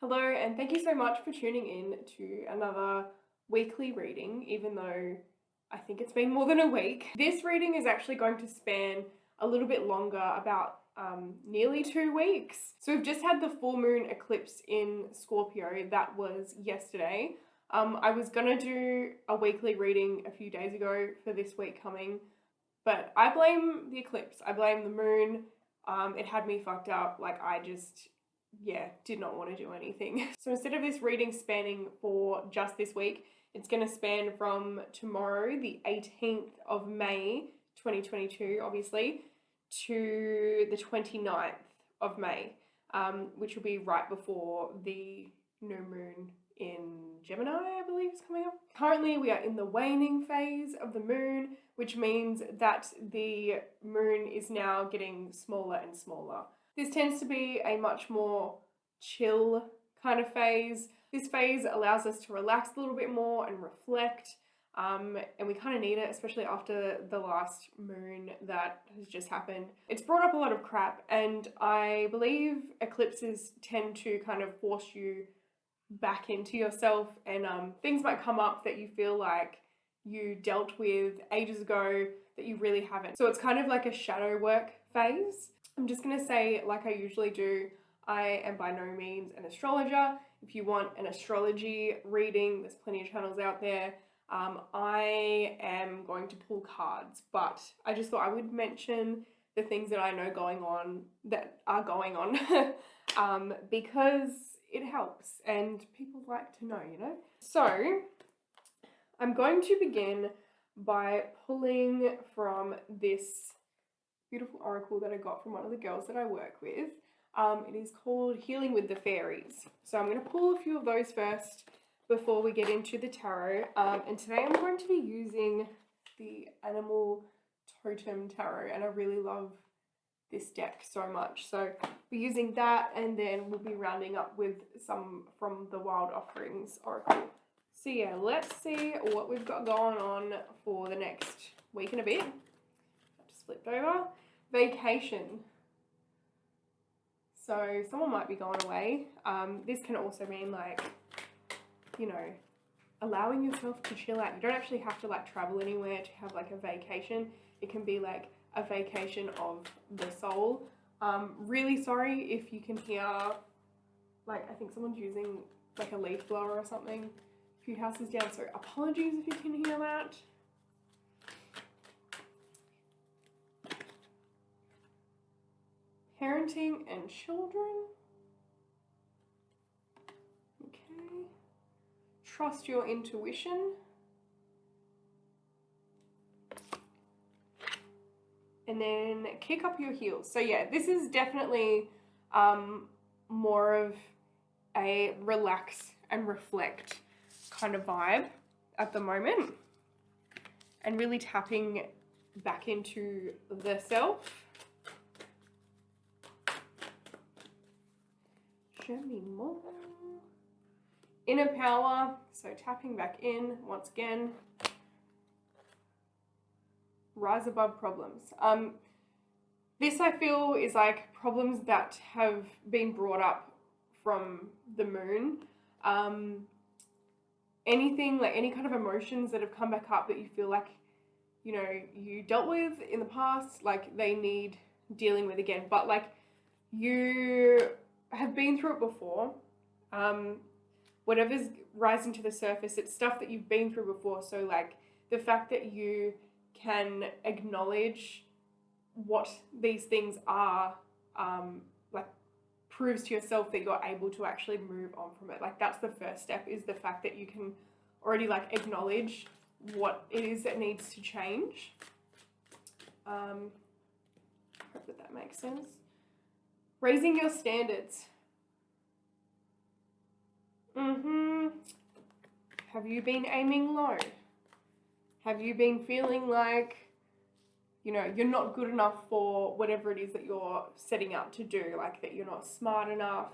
Hello, and thank you so much for tuning in to another weekly reading, even though I think it's been more than a week. This reading is actually going to span a little bit longer, about nearly 2 weeks. So we've just had the full moon eclipse in Scorpio. That was yesterday. I was gonna do a weekly reading a few days ago for this week coming, but I blame the eclipse. I blame the moon. It had me fucked up. Like, I just, did not want to do anything. So instead of this reading spanning for just this week, it's going to span from tomorrow, the 18th of May, 2022, obviously, to the 29th of May, which will be right before the new moon in Gemini, I believe, is coming up. Currently, we are in the waning phase of the moon, which means that the moon is now getting smaller and smaller. This tends to be a much more chill kind of phase. This phase allows us to relax a little bit more and reflect, and we kind of need it, especially after the last moon that has just happened. It's brought up a lot of crap, and I believe eclipses tend to kind of force you back into yourself, and things might come up that you feel like you dealt with ages ago that you really haven't. So it's kind of like a shadow work phase. I'm just going to say, like I usually do, I am by no means an astrologer. If you want an astrology reading, there's plenty of channels out there. I am going to pull cards, but I just thought I would mention the things that I know that are going on because it helps and people like to know, you know? So I'm going to begin by pulling from this beautiful oracle that I got from one of the girls that I work with. It is called Healing with the Fairies. So I'm going to pull a few of those first before we get into the tarot. And today I'm going to be using the Animal Totem Tarot, and I really love this deck so much. So we're using that, and then we'll be rounding up with some from the Wild Offerings Oracle. So yeah, let's see what we've got going on for the next week and a bit. Just flipped over. Vacation. So someone might be going away. This can also mean, like, you know, allowing yourself to chill out. You don't actually have to like travel anywhere to have like a vacation. It can be like a vacation of the soul. Really sorry if you can hear, like, I think someone's using like a leaf blower or something a few houses down, so apologies if you can hear that. Parenting and children. Okay. Trust your intuition. And then kick up your heels. So yeah, this is definitely more of a relax and reflect kind of vibe at the moment, and really tapping back into the self. Show me more. Inner power, so tapping back in once again. Rise above problems. This I feel is like problems that have been brought up from the moon. Anything, like any kind of emotions that have come back up that you feel like, you know, you dealt with in the past, like they need dealing with again. But like you have been through it before. Whatever's rising to the surface, it's stuff that you've been through before. So like the fact that you can acknowledge what these things are, like proves to yourself that you're able to actually move on from it. Like that's the first step, is the fact that you can already like acknowledge what it is that needs to change. Hope that makes sense. Raising your standards. Have you been aiming low? Have you been feeling like, you know, you're not good enough for whatever it is that you're setting out to do, like that you're not smart enough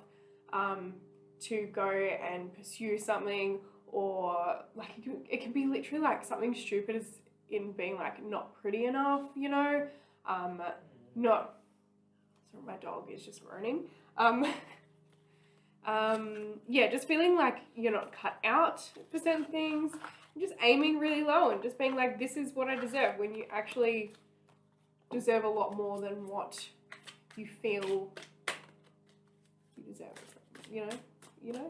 to go and pursue something, or like it can be literally like something stupid as in being like not pretty enough, you know, not, sorry, my dog is just groaning, yeah, just feeling like you're not cut out for certain things, just aiming really low and just being like, this is what I deserve, when you actually deserve a lot more than what you feel you deserve, you know.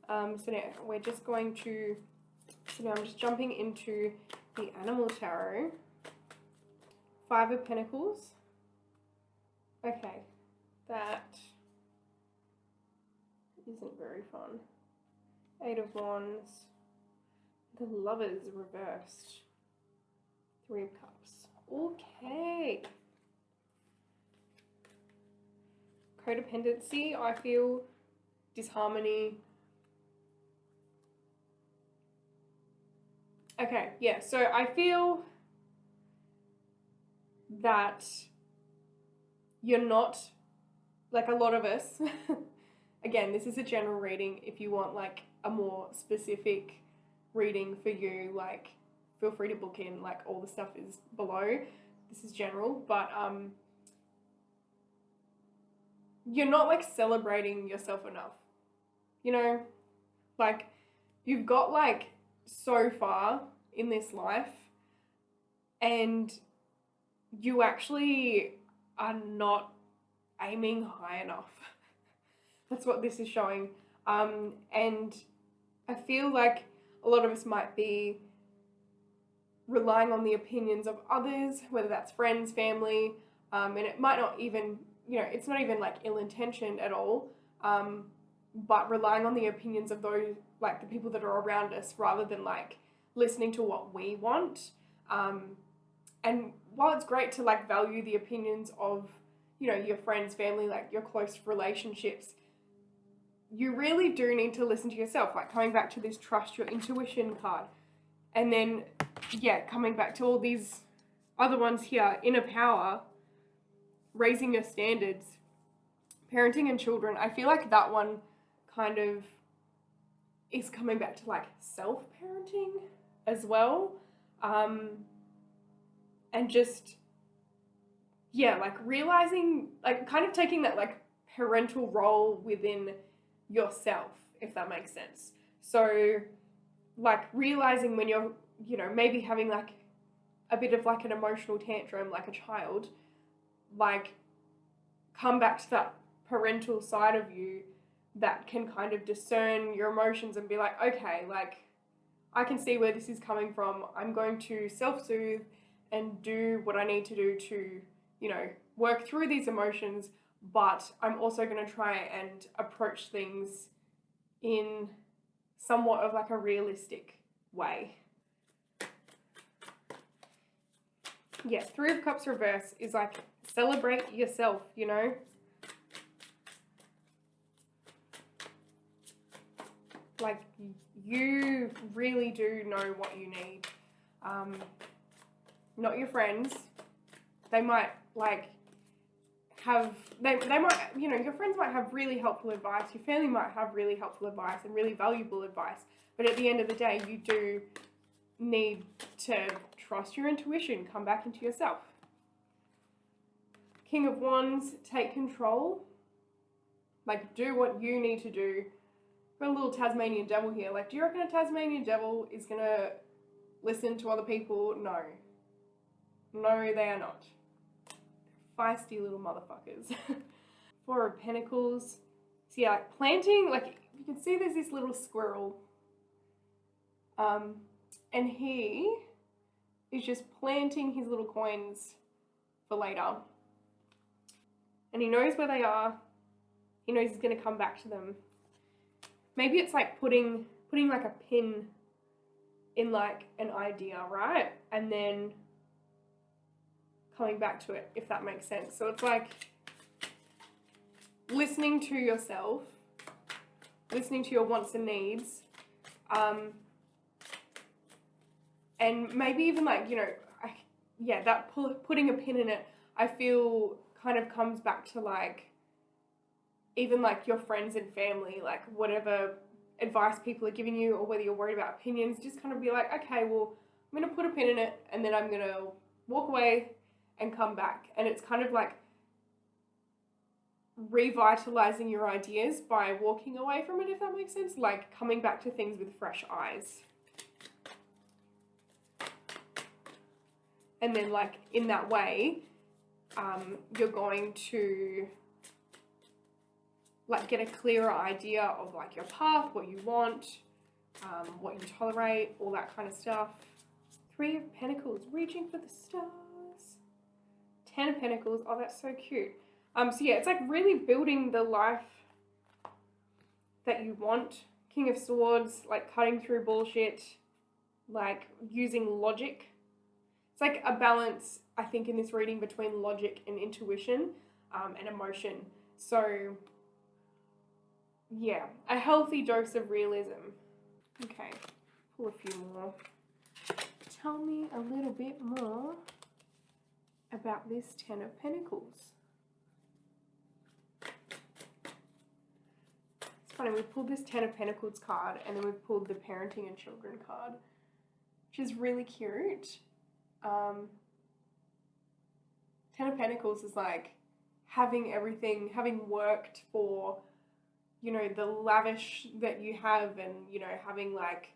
So now we're just going to, so now I'm just jumping into the Animal Tarot. 5 of Pentacles. Okay, that isn't very fun. 8 of Wands. The Lovers reversed. 3 of Cups. Okay. Codependency, I feel. Disharmony. Okay, yeah, so I feel that you're not, like a lot of us, again, this is a general reading. If you want like a more specific reading for you, like feel free to book in, like all the stuff is below. This is general, but you're not like celebrating yourself enough, you know, like you've got like so far in this life and you actually are not aiming high enough. That's what this is showing. And I feel like a lot of us might be relying on the opinions of others, whether that's friends, family, and it might not even, you know, it's not even like ill-intentioned at all, but relying on the opinions of those, like the people that are around us, rather than like listening to what we want. And while it's great to like value the opinions of, you know, your friends, family, like your close relationships, you really do need to listen to yourself, like coming back to this trust your intuition card. And then, yeah, coming back to all these other ones here, inner power, raising your standards, parenting and children. I feel like that one kind of is coming back to like self-parenting as well. And just, yeah, like realizing, like kind of taking that like parental role within yourself, if that makes sense. So like realizing when you're, you know, maybe having like a bit of like an emotional tantrum like a child, like come back to that parental side of you that can kind of discern your emotions and be like, okay, like I can see where this is coming from. I'm going to self-soothe and do what I need to do to, you know, work through these emotions, but I'm also going to try and approach things in somewhat of like a realistic way. Yeah, 3 of Cups reverse is like celebrate yourself, you know. Like you really do know what you need. Not your friends. They might like have, they might, you know, your friends might have really helpful advice. Your family might have really helpful advice and really valuable advice. But at the end of the day, you do need to trust your intuition, come back into yourself. King of Wands, take control. Like do what you need to do. Got a little Tasmanian devil here. Like, do you reckon a Tasmanian devil is going to listen to other people? No. No, they are not. Feisty little motherfuckers. 4 of Pentacles. So yeah, like planting, like you can see there's this little squirrel. And he is just planting his little coins for later. And he knows where they are. He knows he's going to come back to them. Maybe it's like putting like a pin in like an idea, right? And then coming back to it, if that makes sense. So it's like listening to yourself, listening to your wants and needs, and maybe even like, you know, that putting a pin in it, I feel kind of comes back to like even like your friends and family, like whatever advice people are giving you, or whether you're worried about opinions, just kind of be like, okay, well, I'm going to put a pin in it, and then I'm going to walk away and come back. And it's kind of like revitalizing your ideas by walking away from it, if that makes sense, like coming back to things with fresh eyes. And then like in that way, you're going to like get a clearer idea of like your path, what you want, what you tolerate, all that kind of stuff. 3 of Pentacles, reaching for the stars. 10 of Pentacles, oh, that's so cute. So yeah, it's like really building the life that you want. King of Swords, like cutting through bullshit, like using logic. It's like a balance, I think, in this reading between logic and intuition, and emotion. So yeah, a healthy dose of realism. Okay, pull a few more. Tell me a little bit more about this 10 of Pentacles. It's funny, we pulled this 10 of Pentacles card, and then we've pulled the Parenting and Children card, which is really cute. 10 of Pentacles is like having everything, having worked for, you know, the lavish that you have, and, you know, having like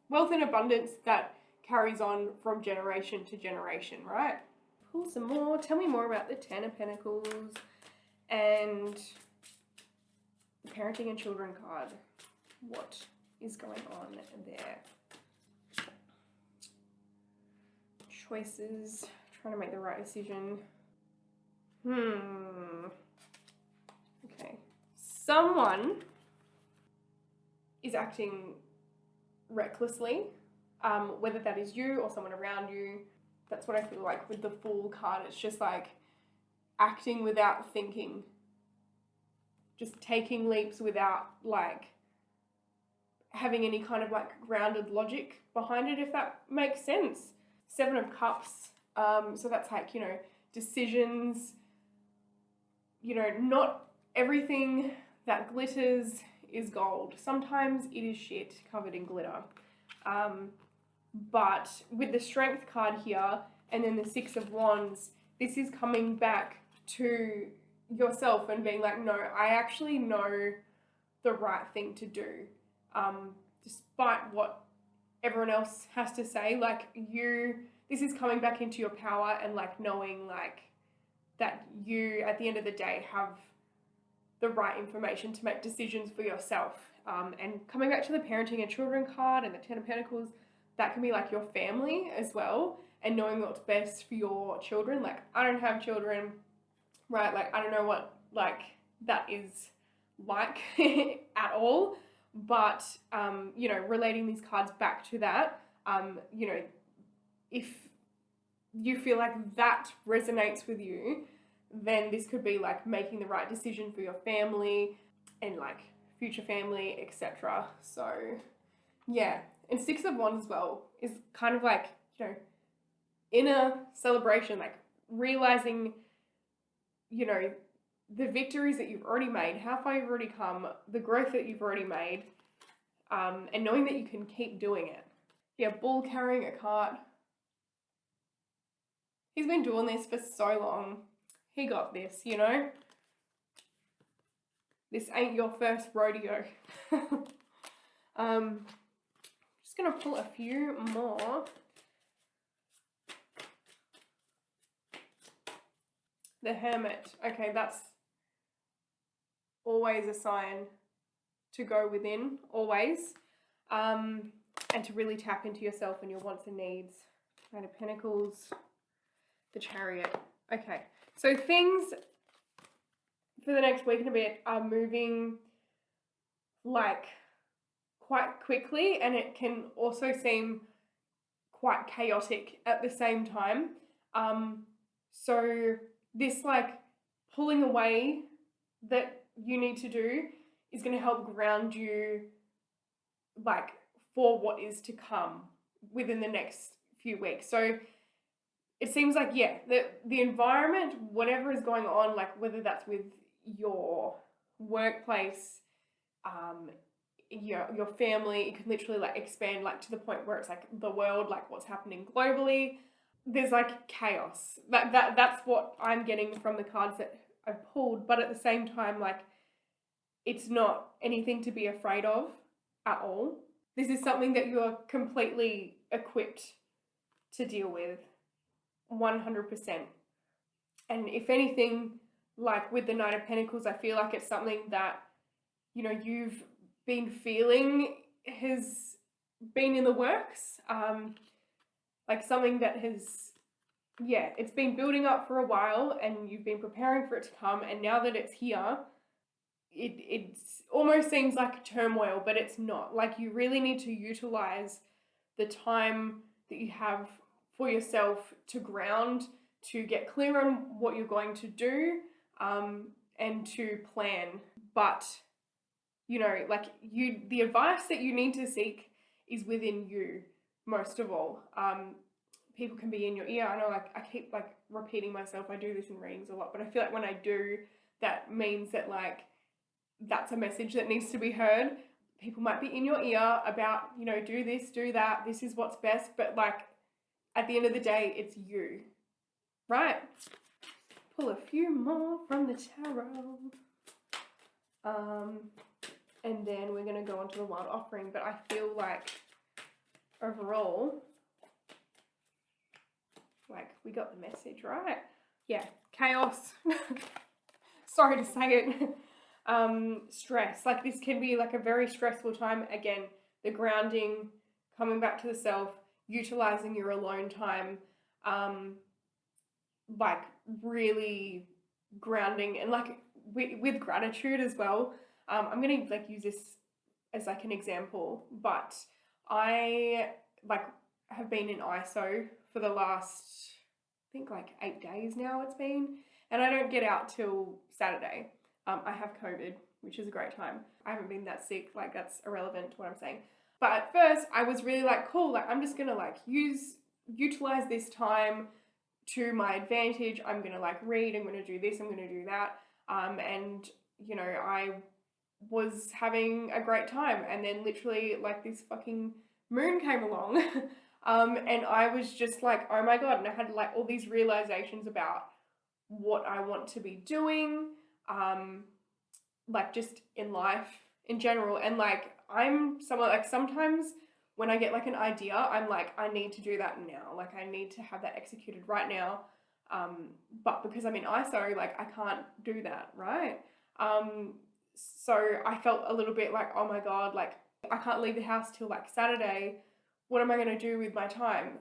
wealth and abundance that carries on from generation to generation, right? Pull some more. Tell me more about the 10 of Pentacles and the Parenting and Children card. What is going on there? Choices, trying to make the right decision. Okay. Someone is acting recklessly, whether that is you or someone around you. That's what I feel like with the Fool card. It's just like acting without thinking, just taking leaps without like having any kind of like grounded logic behind it, if that makes sense. 7 of Cups, so that's like, you know, decisions, you know, not everything that glitters is gold. Sometimes it is shit covered in glitter. But with the Strength card here and then the 6 of Wands, this is coming back to yourself and being like, no, I actually know the right thing to do. Despite what everyone else has to say, like this is coming back into your power and like knowing like that you at the end of the day have the right information to make decisions for yourself. And coming back to the Parenting and Children card and the 10 of Pentacles, that can be like your family as well, and knowing what's best for your children. Like, I don't have children, right? Like, I don't know what like that is like at all. But, you know, relating these cards back to that, you know, if you feel like that resonates with you, then this could be like making the right decision for your family and like future family, etc. So yeah, and 6 of Wands as well is kind of like, you know, inner celebration, like realizing, you know, the victories that you've already made, how far you've already come, the growth that you've already made, and knowing that you can keep doing it. Yeah, Bull carrying a cart. He's been doing this for so long. He got this, you know? This ain't your first rodeo. Just gonna pull a few more. The Hermit. Okay, that's always a sign to go within, always. And to really tap into yourself and your wants and needs. Knight of Pentacles, the Chariot. Okay, so things for the next week and a bit are moving like quite quickly, and it can also seem quite chaotic at the same time. So this like pulling away that you need to do is going to help ground you like for what is to come within the next few weeks. So it seems like, yeah, the environment, whatever is going on, like whether that's with your workplace, your family. It can literally like expand like to the point where it's like the world, like what's happening globally. There's like chaos. That's what I'm getting from the cards that I've pulled. But at the same time, like, it's not anything to be afraid of at all. This is something that you're completely equipped to deal with, 100%. And if anything, like with the Knight of Pentacles, I feel like it's something that, you know, you've been feeling has been in the works. Like something that has, yeah, it's been building up for a while and you've been preparing for it to come. And now that it's here, it almost seems like turmoil, but it's not. Like, you really need to utilize the time that you have for yourself to ground, to get clear on what you're going to do, and to plan. But, you know, like, the advice that you need to seek is within you, most of all. People can be in your ear. I know, like, I keep like repeating myself. I do this in readings a lot, but I feel like when I do, that means that like that's a message that needs to be heard. People might be in your ear about, you know, do this, do that, this is what's best, but like at the end of the day, it's you, right? Pull a few more from the tarot. And then we're going to go on to the wild offering, but I feel like overall, like, we got the message, right? Yeah, chaos. Sorry to say it. Stress. Like, this can be like a very stressful time. Again, the grounding, coming back to the self, utilizing your alone time, like really grounding and like with gratitude as well. I'm going to like use this as like an example, but I like have been in ISO for the last, I think like 8 days now it's been, and I don't get out till Saturday. I have COVID, which is a great time. I haven't been that sick, like that's irrelevant to what I'm saying. But at first I was really like, cool, like I'm just gonna like utilize this time to my advantage. I'm gonna like read, I'm gonna do this, I'm gonna do that. And you know, I was having a great time, and then literally like this fucking moon came along. And I was just like, oh my God, and I had like all these realizations about what I want to be doing, like just in life in general. And like, I'm someone like, sometimes when I get like an idea, I'm like, I need to do that now. Like, I need to have that executed right now. But because I'm in ISO, like I can't do that, right? So I felt a little bit like, oh my God, like I can't leave the house till like Saturday. What am I going to do with my time?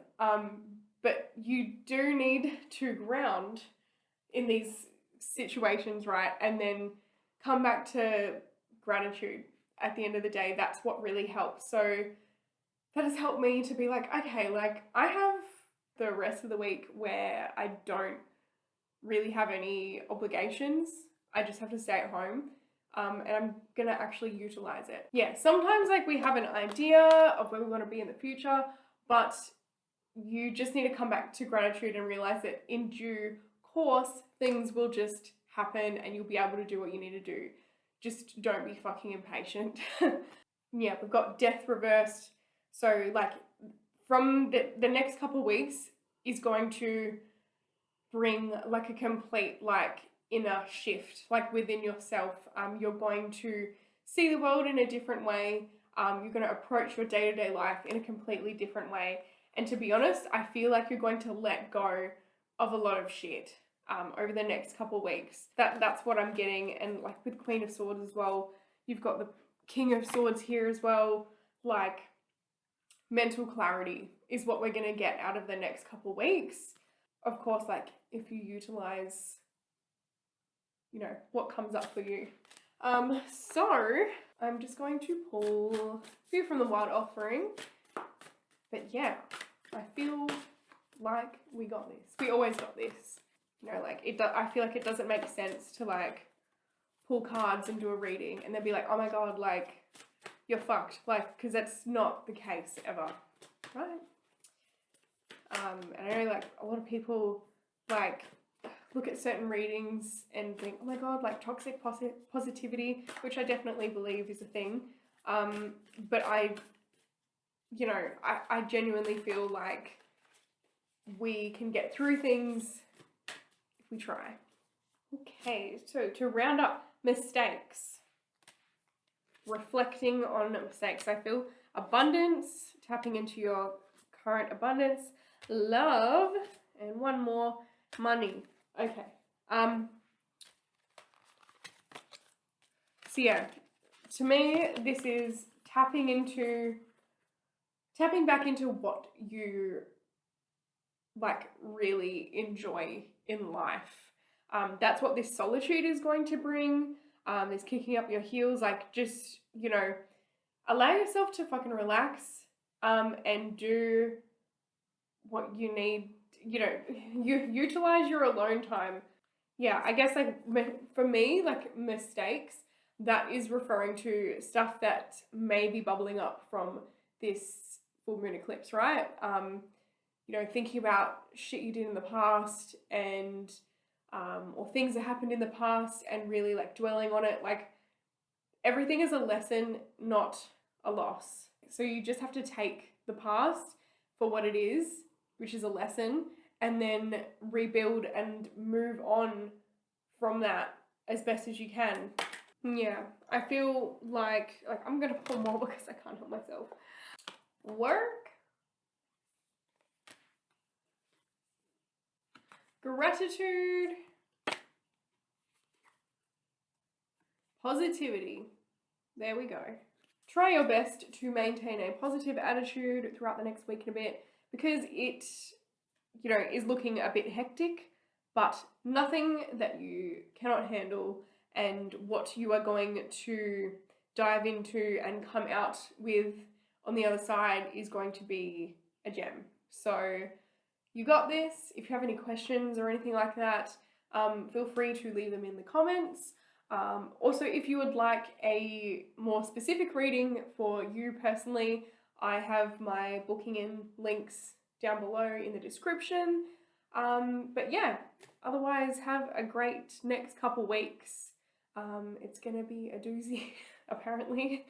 But you do need to ground in these situations, right? And then come back to gratitude at the end of the day. That's what really helps. So that has helped me to be like, okay, like I have the rest of the week where I don't really have any obligations. I just have to stay at home. And I'm gonna actually utilize it. Yeah, sometimes like we have an idea of where we want to be in the future, but you just need to come back to gratitude and realize that in due course, things will just happen and you'll be able to do what you need to do. Just don't be fucking impatient. Yeah, we've got death reversed. So like from the next couple of weeks is going to bring like a complete like inner shift, like within yourself. You're going to see the world in a different way. You're going to approach your day-to-day life in a completely different way. And to be honest, I feel like you're going to let go of a lot of shit over the next couple of weeks. That's what I'm getting. And like with Queen of Swords as well, you've got the King of Swords here as well. Like, mental clarity is what we're going to get out of the next couple of weeks. Of course, like if you utilize, you know, what comes up for you. So I'm just going to pull a few from the wild offering. But yeah, I feel like we got this. We always got this. You know, like I feel like it doesn't make sense to like pull cards and do a reading and then be like, oh my God, like you're fucked. Like, because that's not the case ever, right? And I know like a lot of people like look at certain readings and think, oh my god, like toxic positivity, which I definitely believe is a thing. But I genuinely feel like we can get through things if we try. Okay, so to round up mistakes, reflecting on mistakes, I feel abundance, tapping into your current abundance, love, and one more, money. Okay. So yeah, to me, this is tapping back into what you like really enjoy in life. That's what this solitude is going to bring. This kicking up your heels, like just, allow yourself to fucking relax, and do what you need, you utilize your alone time. Yeah, I guess like for me, like mistakes, that is referring to stuff that may be bubbling up from this full moon eclipse, right? Thinking about shit you did in the past and or things that happened in the past and really like dwelling on it. Like everything is a lesson, not a loss. So you just have to take the past for what it is, which is a lesson, and then rebuild and move on from that as best as you can. Yeah, I feel like I'm gonna pull more because I can't help myself. Work, gratitude, positivity. There we go. Try your best to maintain a positive attitude throughout the next week and a bit, because it, is looking a bit hectic, but nothing that you cannot handle, and what you are going to dive into and come out with on the other side is going to be a gem. So you got this. If you have any questions or anything like that, feel free to leave them in the comments. Also, if you would like a more specific reading for you personally, I have my booking in links down below in the description. But yeah, otherwise have a great next couple weeks. It's gonna be a doozy, apparently.